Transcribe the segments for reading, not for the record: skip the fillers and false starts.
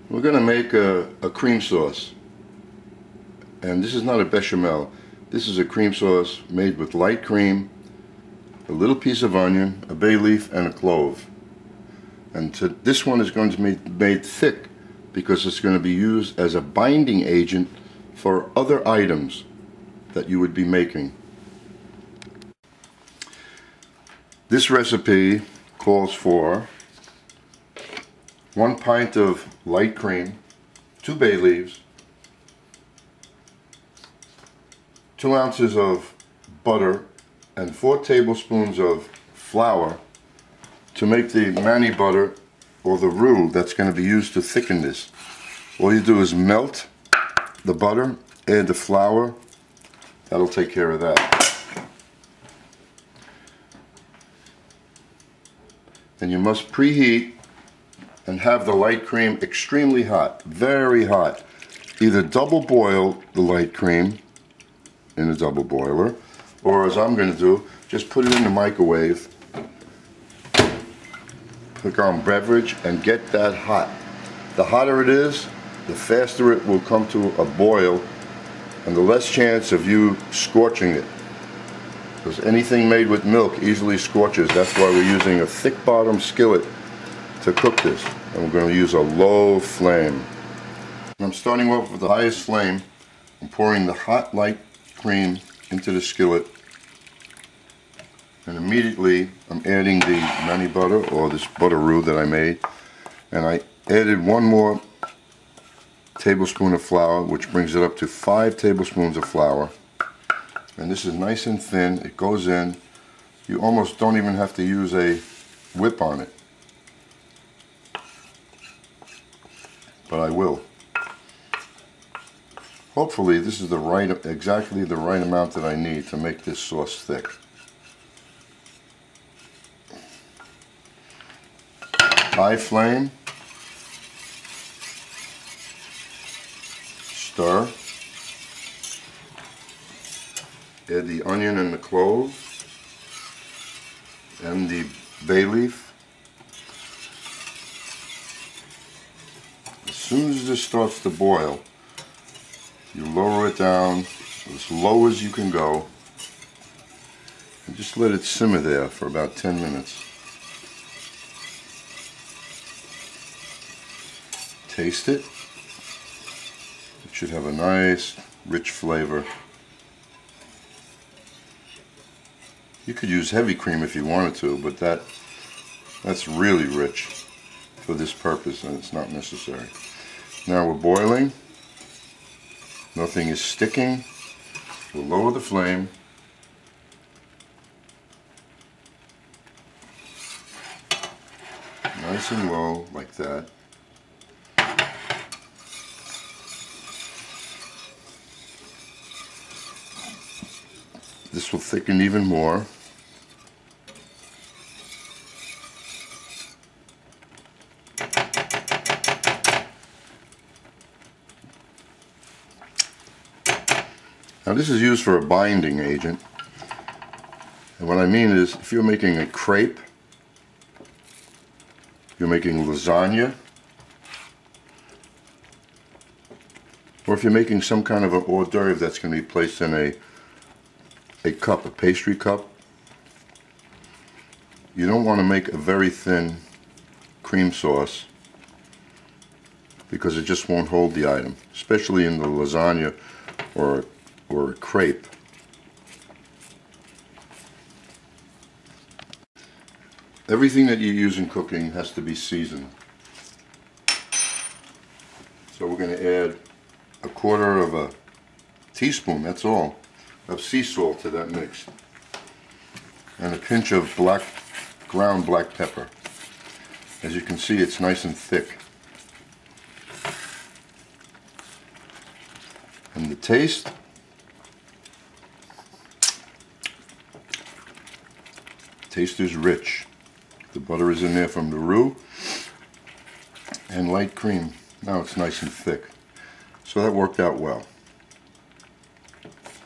We're going to make a cream sauce, and this is not a bechamel. This is a cream sauce made with light cream, a little piece of onion, a bay leaf, and a clove. And this one is going to be made thick because it's going to be used as a binding agent for other items that you would be making. This recipe calls for 1 pint of light cream, 2 bay leaves, 2 ounces of butter, and 4 tablespoons of flour to make the mani butter or the roux that's going to be used to thicken this. All you do is melt the butter, add the flour, that'll take care of that. And you must preheat and have the light cream extremely hot, very hot. Either double boil the light cream in a double boiler, or as I'm going to do, just put it in the microwave, click on beverage, and get that hot. The hotter it is, the faster it will come to a boil, and the less chance of you scorching it. Because anything made with milk easily scorches. That's why we're using a thick bottom skillet to cook this. And we're going to use a low flame. I'm starting off with the highest flame. I'm pouring the hot light cream into the skillet. And immediately I'm adding the mani butter, or this butter roux that I made. And I added 1 more tablespoon of flour, which brings it up to 5 tablespoons of flour. And this is nice and thin. It goes in. You almost don't even have to use a whip on it. But I will. Hopefully this is exactly the right amount that I need to make this sauce thick. High flame. Stir. Add the onion and the clove and the bay leaf. As soon as this starts to boil, you lower it down as low as you can go and just let it simmer there for about 10 minutes. Taste it. It should have a nice, rich flavor. You could use heavy cream if you wanted to, but that's really rich for this purpose, and it's not necessary. Now we're boiling. Nothing is sticking. We'll lower the flame. Nice and low, like that. This will thicken even more. Now this is used for a binding agent. And what I mean is, if you're making a crepe, you're making lasagna, or if you're making some kind of an hors d'oeuvre that's going to be placed in a cup, a pastry cup, you don't want to make a very thin cream sauce because it just won't hold the item, especially in the lasagna or a crepe. Everything that you use in cooking has to be seasoned. So we're going to add 1/4 of a teaspoon, that's all, of sea salt to that mix, and a pinch of ground black pepper. As you can see, it's nice and thick. And the taste, is rich. The butter is in there from the roux and light cream. Now it's nice and thick. So that worked out well.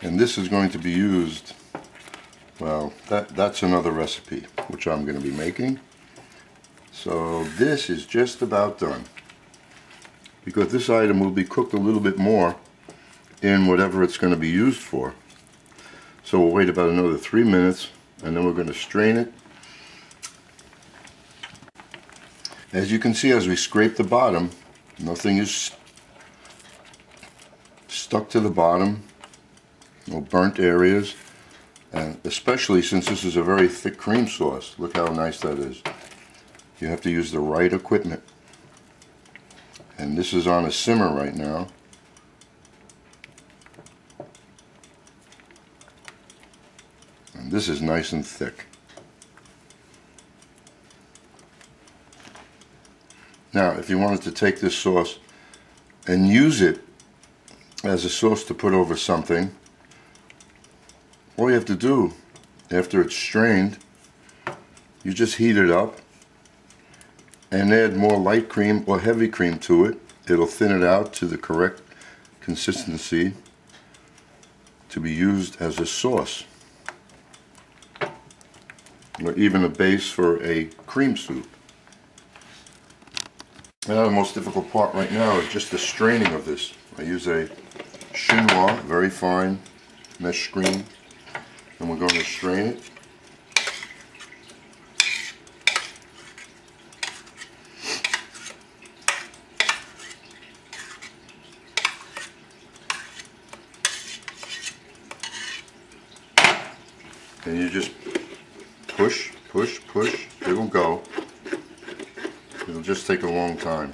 And this is going to be used, well, that's another recipe which I'm going to be making. So this is just about done. because this item will be cooked a little bit more in whatever it's going to be used for. So we'll wait about another 3 minutes, and then we're going to strain it. As you can see, as we scrape the bottom, nothing is stuck to the bottom, no burnt areas, and especially since this is a very thick cream sauce. Look how nice that is. You have to use the right equipment. And this is on a simmer right now. And this is nice and thick. Now, if you wanted to take this sauce and use it as a sauce to put over something, all you have to do after it's strained, you just heat it up and add more light cream or heavy cream to it. It'll thin it out to the correct consistency to be used as a sauce, or even a base for a cream soup. Now the most difficult part right now is just the straining of this. I use a chinois, very fine mesh screen, and we're going to strain it. And you just push, push, push. It'll go. It'll just take a long time.